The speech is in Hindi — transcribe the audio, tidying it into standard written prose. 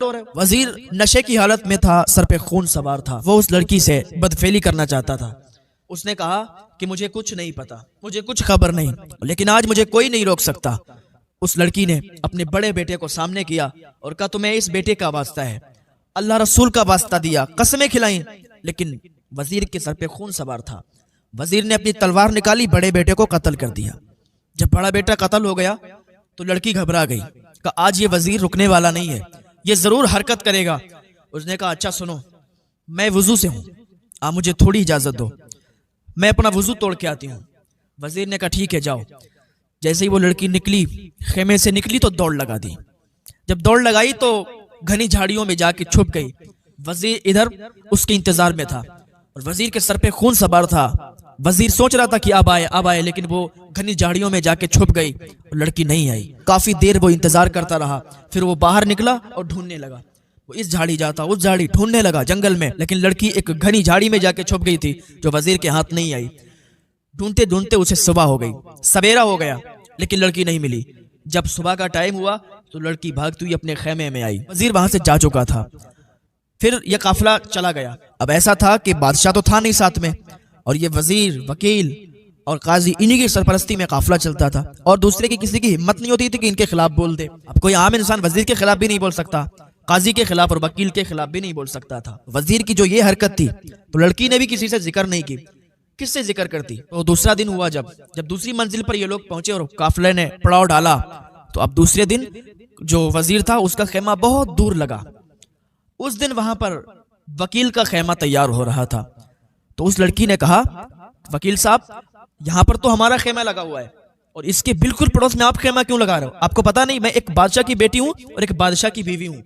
वजीर नशे की हालत में था, सर पे खून सवार था। वो उस लड़की से बदफेली करना चाहता था। उसने कहा कि मुझे कुछ नहीं पता, मुझे कुछ खबर नहीं, लेकिन आज मुझे कोई नहीं रोक सकता। उस लड़की ने अपने बड़े बेटे को सामने किया और कहा तुम्हें इस बेटे का वास्ता है, अल्लाह रसूल का वास्ता दिया, कसमें खिलाई। लेकिन वजीर के सर पे खून सवार था। वजीर ने अपनी तलवार निकाली, बड़े बेटे को कत्ल कर दिया। जब बड़ा बेटा कत्ल हो गया तो लड़की घबरा गई, कहा आज ये वजीर रुकने वाला नहीं है, ये जरूर हरकत करेगा। उसने कहा अच्छा सुनो, मैं वजू से हूं, आप मुझे थोड़ी इजाजत दो, मैं अपना वजू तोड़ के आती हूँ। वजीर ने कहा ठीक है जाओ। जैसे ही वो लड़की निकली, खेमे से निकली तो दौड़ लगा दी। जब दौड़ लगाई तो घनी झाड़ियों में जाके छुप गई। वजीर इधर उसके इंतजार में था और वजीर के सर पे खून सवार था। वजीर सोच रहा था कि अब आए, लेकिन वो घनी झाड़ियों में जाके छुप गई और लड़की नहीं आई। काफी देर वो इंतजार करता रहा, फिर वो बाहर निकला और ढूंढने लगा। वो इस झाड़ी जाता, उस झाड़ी, ढूंढने लगा जंगल में, लेकिन लड़की एक घनी झाड़ी में जाके छुप गई थी जो वजीर के हाथ नहीं आई। ढूंढते ढूंढते उसे सुबह हो गई, सवेरा हो गया, लेकिन लड़की नहीं मिली। जब सुबह का टाइम हुआ तो लड़की भागती हुई अपने खेमे में आई। वजीर वहां से जा चुका था। फिर यह काफिला चला गया। अब ऐसा था कि बादशाह तो था नहीं साथ में, और ये वजीर, वकील और काजी, इन्हीं की सरपरस्ती में काफिला चलता था। और दूसरे की किसी की हिम्मत नहीं होती थी कि इनके खिलाफ बोल दे। अब कोई आम इंसान वजीर के खिलाफ भी नहीं बोल सकता, काजी के खिलाफ और वकील के खिलाफ भी नहीं बोल सकता था। वजीर की जो ये हरकत थी तो लड़की ने भी किसी से जिक्र नहीं की। किससे जिक्र करती? तो दूसरा दिन हुआ, जब दूसरी मंजिल पर ये लोग पहुंचे और काफिले ने पड़ाव डाला, तो अब दूसरे दिन जो वजीर था उसका खेमा बहुत दूर लगा। उस दिन वहां पर वकील का खेमा तैयार हो रहा था। तो उस लड़की ने कहा वकील साहब, यहाँ पर तो हमारा खेमा लगा हुआ है और इसके बिल्कुल पड़ोस में आप खेमा क्यों लगा रहे हो? आपको पता नहीं मैं एक बादशाह की बेटी हूँ और एक बादशाह की बीवी हूँ।